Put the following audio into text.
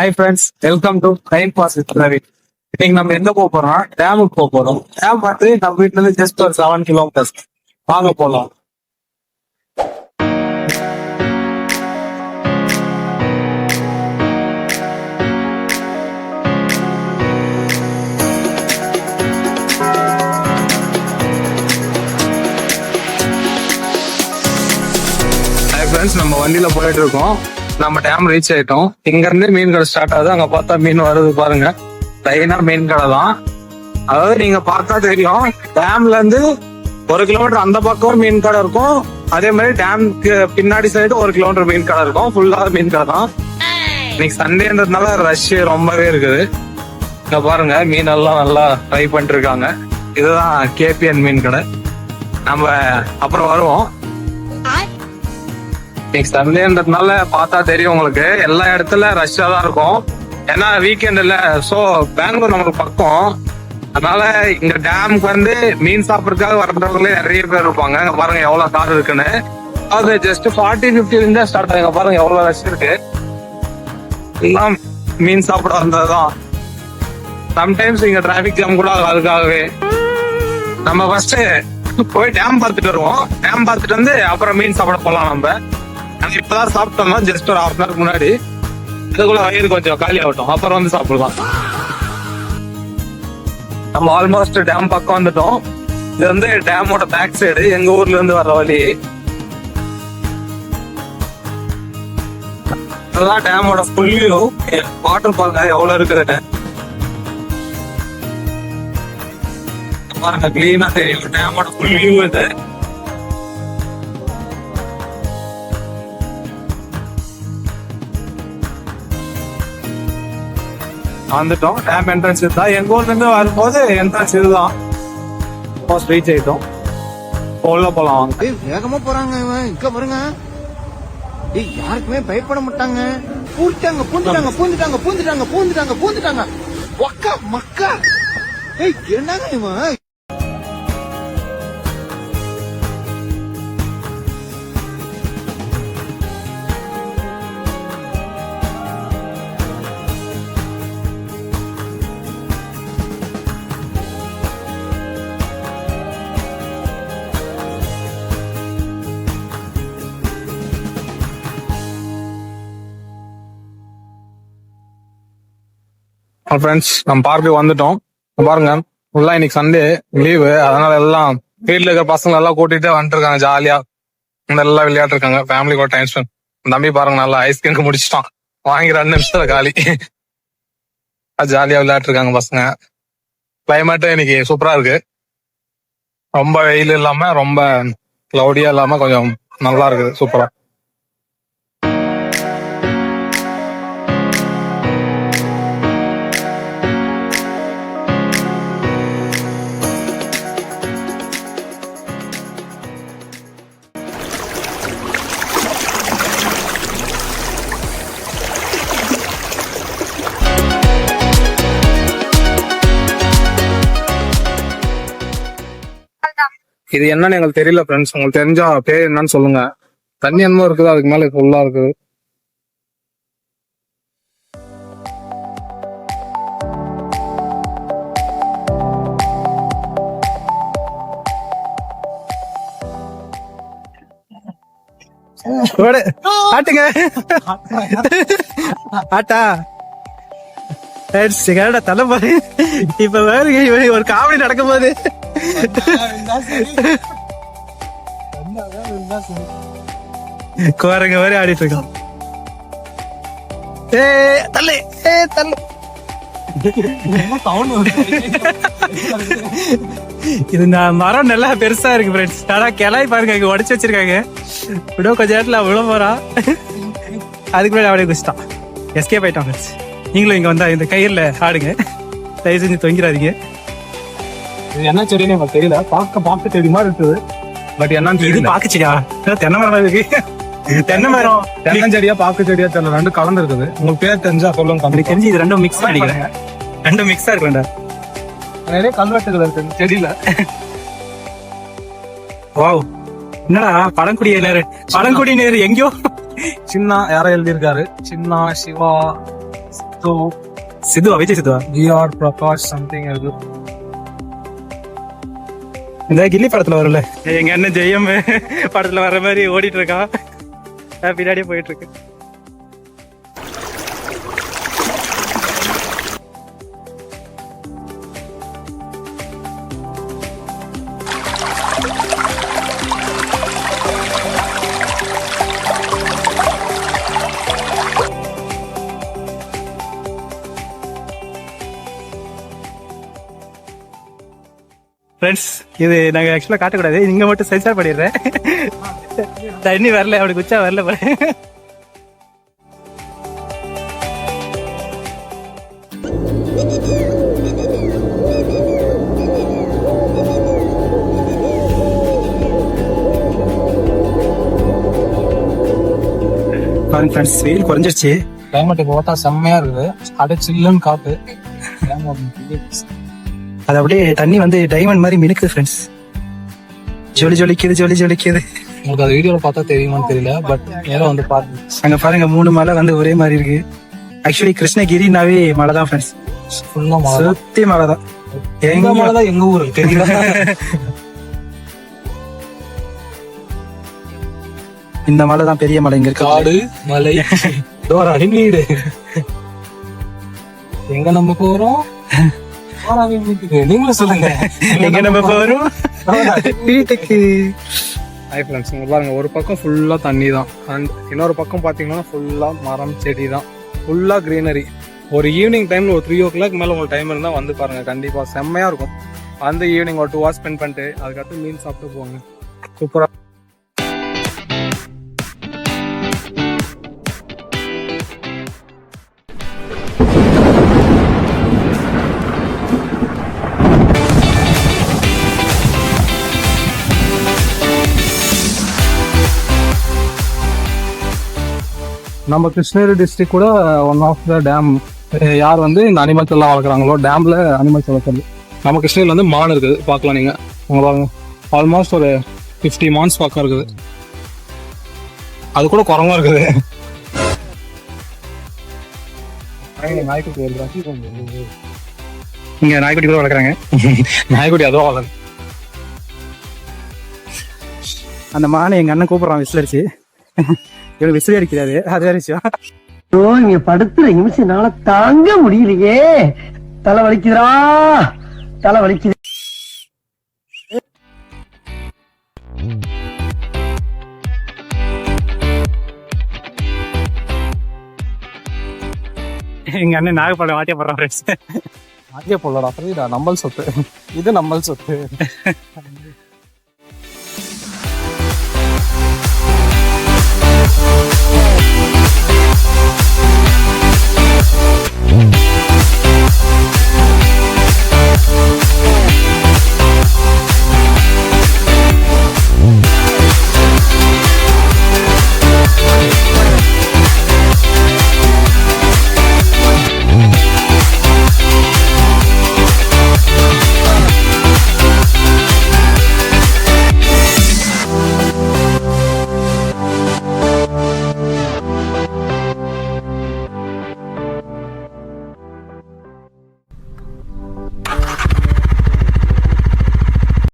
Hi friends, welcome to time pass with Ravi. இன்னைக்கு நம்ம எங்க போக போறோம்னா டேமுக்கு போக போறோம். டேம் பார்த்து நம்ம வீட்டுல இருந்து ஜஸ்ட் ஒரு 7 கிலோமீட்டர்ஸ். வாங்க போலாம். ஹாய் ஃப்ரெண்ட்ஸ், நம்ம வண்டியில போயிட்டு இருக்கோம். நம்ம டேம் ரீச் ஆயிட்டோம். இங்க இருந்து மீன் கடை ஸ்டார்ட் ஆகுது. அங்க பார்த்தா மீன் வருது பாருங்க. லைனா மீன் கடை தான். அதாவது நீங்க பார்த்தா தெரியும், டேம்ல இருந்து 1 கிலோமீட்டர் அந்த பக்கம் மீன் கடை இருக்கும். அதே மாதிரி டேம்க்கு பின்னாடி சைடு 1 கிலோமீட்டர் மீன் கடை இருக்கும். ஃபுல்லா மீன் கடை தான். இன்னைக்கு சண்டேன்றதுனால ரஷ் ரொம்பவே இருக்குது. இங்க பாருங்க, மீன் எல்லாம் நல்லா ஃப்ரை பண்ணிட்டு இருக்காங்க. இதுதான் கேபிஎன் மீன் கடை. நம்ம அப்புறம் வருவோம். இன்னைக்கு சண்டேன்றதுனால பார்த்தா தெரியும் உங்களுக்கு, எல்லா இடத்துல ரஷ்ஷா தான் இருக்கும். ஏன்னா வீக்கெண்ட் இல்ல, சோ பெங்களூர் நமக்கு பக்கம். அதனால இங்க டேமுக்கு வந்து மீன் சாப்பிடறதுக்காக வர்றவங்களே நிறைய பேர் இருப்பாங்க. பாருங்க எவ்வளவு கார் இருக்குன்னு. அது ஜஸ்ட் 40-50 இருந்தா ஸ்டார்ட் ஆகுங்க. பாருங்க எவ்வளவு ரஷ் இருக்கு. எல்லாம் மீன் சாப்பிட வந்ததுதான். சம்டைம்ஸ் இங்க டிராபிக் ஜாம் கூட அதுக்காகவே. நம்ம ஃபர்ஸ்ட் போய் டேம் பார்த்துட்டு வருவோம். டேம் பார்த்துட்டு வந்து அப்புறம் மீன் சாப்பிட போலாம். நம்ம இப்பதான் சாப்பிட்டோம்னா ஜஸ்ட் ஒரு 1/2 hour முன்னாடி. இதுக்குள்ள வயிறு கொஞ்சம் காலி ஆகட்டும், அப்புறம் வந்து சாப்பிடலாம். நம்ம ஆல்மோஸ்ட் டேம் பக்கம் வந்துட்டோம். இது வந்து டேமோட பேக் சைடு, எங்க ஊர்ல இருந்து வர்ற வழி. இதெல்லாம் டேமோட ஃபுல் வியூ. வாட்டர் பாருங்க எவ்வளவு இருக்குது பாருங்க, கிளீனா தெரியும். டேமோட ஃபுல் வியூ இது. வந்துட்டோம். டேம் என்ட்ரன்ஸ் தான். எங்க ஊர்ல இருந்து வரும்போது என்ட்ரன்ஸ் இதுதான். ரீச் ஆயிட்டோம். உள்ள போலாம் வாங்க. வேகமா போறாங்க இவன். இங்க பாருங்க, யாருக்குமே பயப்பட மாட்டாங்க. பூந்துட்டாங்க பூந்துட்டாங்க பூந்துட்டாங்க பூந்துட்டாங்க பூந்துட்டாங்க பூந்துட்டாங்க. ஒக்கா மக்கா. என்னங்க இவன். ஃப்ரெண்ட்ஸ், நம்ம பார்க்குக்கு வந்துட்டோம். பாருங்க, ஃபுல்லா இன்னைக்கு சண்டே லீவு. அதனால எல்லாம் வீட்டுல இருக்கிற பசங்க எல்லாம் கூட்டிட்டு வந்துட்டு இருக்காங்க. ஜாலியா எல்லாம் விளையாட்டு இருக்காங்க. ஃபேமிலி கூட டைம் ஸ்பெண்ட். தம்பி பாருங்க, நல்லா ஐஸ்கிரீம் முடிச்சிட்டான். வாங்கி 2 நிமிஷத்துல காலி. ஜாலியா விளையாட்டு இருக்காங்க பசங்க. கிளைமேட்டும் இன்னைக்கு சூப்பரா இருக்கு. ரொம்ப வெயில் இல்லாம, ரொம்ப கிளவுடியா இல்லாம, கொஞ்சம் நல்லா இருக்குது. சூப்பரா. இது என்னன்னு எங்களுக்கு தெரியல ஃப்ரெண்ட்ஸ். உங்களுக்கு தெரிஞ்சா பேர் என்னன்னு சொல்லுங்க. தண்ணி என்னமோ இருக்குது, அதுக்கு மேல ஃபுல்லா இருக்குது. ஆட்டுங்க ஆட்டா தலை பாரு. இப்ப வேற ஒரு காமெடி நடக்கும் போது குரங்க மாதிரி ஆடிட்டு இருக்கான். தள்ளு தள்ளு. இது மரம் நல்லா பெருசா இருக்கு ஃப்ரெண்ட்ஸ். ஆனா கிளாய் பாருங்க, உடைச்சு வச்சிருக்காங்க. விட கொஞ்ச நேரத்துல விழ போறான். அதுக்கு மேல அப்படியே குடிச்சிட்டான். எஸ்கேப் ஆயிட்டான் ஃப்ரெண்ட்ஸ். நீங்களும் இங்க வந்தா இந்த கயிறுல ஆடுங்க. தயவு செஞ்சு தொங்கிடாதீங்க. இது என்ன செடின்னு எனக்கு தெரியல. பாக்க செடி மாதிரி இருக்குது. பட் என்னன்னு இது பாக்கு செடியா? தென்னை மரம் இருக்கு. தென்னை மரம் தென்னஞ்செடியா பாக்கு செடியா தெரியல. 2 கலந்து இருக்குது. உங்களுக்கு பேர் தெரிஞ்சா சொல்லுங்க. அப்படி தெரிஞ்சு இது 2 மிக்ஸ் பண்ணிக்கிறேன். 2 மிக்ஸா இருக்குண்டா. நிறைய கல்வெட்டுகள் இருக்கு செடியில. வாவ், என்னடா பழங்குடியினர் எங்கயோ சின்ன யாரோ எழுதியிருக்காரு. சின்ன சிவா சித்துவா விஜய் சித்துவா விஆர் பிரகாஷ் சம்திங் இருக்கு. இந்த கில்லி படத்துல வரும்ல எங்க அண்ணன் ஜெயம் படத்துல வர்ற மாதிரி ஓடிட்டு இருக்கான், பின்னாடியே போயிட்டு இருக்கு. ஃப்ரெண்ட்ஸ் இது நாங்கள் ஆக்சுவலாக காட்டக்கூடாது, இங்கே மட்டும் சென்சார் பண்ணிடுறேன். தண்ணி வரல, அப்படி குச்சா வரல. பாருங்க ஃப்ரெண்ட்ஸ், வெயில் குறைஞ்சிருச்சு. கிளைமேட் இப்போ பார்த்தா செம்மையா இருக்குது. அப்படியே சில்லுன்னு காத்து. அது அப்படியே தண்ணி வந்து டைமண்ட் மாதிரி மினுக்குது ஃப்ரெண்ட்ஸ். ஜொலி ஜொலிக்குது, ஜொலி ஜொலிக்குது. உங்களுக்கு அது வீடியோல பார்த்தா தெரியுமான்னு தெரியல, பட் நேரம் வந்து பாருங்க. அங்க பாருங்க 3 மலை வந்து ஒரே மாதிரி இருக்கு. ஆக்சுவலி கிருஷ்ணகிரினாவே மலை தான் ஃப்ரெண்ட்ஸ், ஃபுல்லா மழை. சுத்தி மலை தான். எங்க மழை தான் எங்க ஊரு தெரியல. இந்த மலை தான் பெரிய மலை இங்க இருக்கு. காடு மலை டோராடி நீடு. எங்க நம்ம போறோம்? நீங்களும் சொல்லுங்க எங்க நம்ம போறோம் வீட்டுக்கு. ஹாய் ஃப்ரெண்ட்ஸ், இங்க பாருங்க, ஒரு பக்கம் ஃபுல்லா தண்ணி தான், அண்ட் இன்னொரு பக்கம் பாத்தீங்கன்னா ஃபுல்லா மரம் செடி தான், ஃபுல்லா கிரீனரி. ஒரு ஈவினிங் டைம்ல ஒரு 3 o'clock மேல உங்களுக்கு டைம் இருந்தா வந்து பாருங்க, கண்டிப்பா செம்மையா இருக்கும். அந்த ஈவினிங் ஒரு 2 hours ஸ்பெண்ட் பண்ணிட்டு அதுக்கடுத்து மீன் சாப்பிட்டு போவாங்க, சூப்பரா. நம்ம கிருஷ்ணகிரி டிஸ்ட்ரிக்ட் கூட ஒன் ஆஃப் த டேம், யார் வந்து இந்த அனிமல்ஸ் எல்லாம் வளர்க்குறாங்களோ டேம்ல அனிமல்ஸ் வளர்க்குறது. நம்ம கிருஷ்ணகிரியில் வந்து மான் இருக்குது, பார்க்கலாம் நீங்க. உங்க பாருங்க, ஆல்மோஸ்ட் ஒரு 50 மான்ஸ் பக்கம் இருக்குது. அது கூட குரங்கும் இருக்குது. நாய்க்குட்டி இங்க நாய்க்குட்டி கூட வளர்க்குறாங்க. நாய்க்குட்டி அதுவும் வளர்க்கு. அந்த மானை எங்க அண்ணன் கூப்பிடுறான் விசிலடிச்சு. இவனுக்கு விசிறி அடிக்கிறாரு, அது வேற விஷயம். இங்க படுத்துற நிமிஷம்னால தாங்க முடியலையே, தலை வலிக்குதுடா, தலை வலிக்குது. எங்க அண்ணன் நாகப்பழம் வாட்டிய போடுறான். ஆகிய போலடா, புரியுதா? நம்மள் சொத்து இது, நம்மள் சொத்து.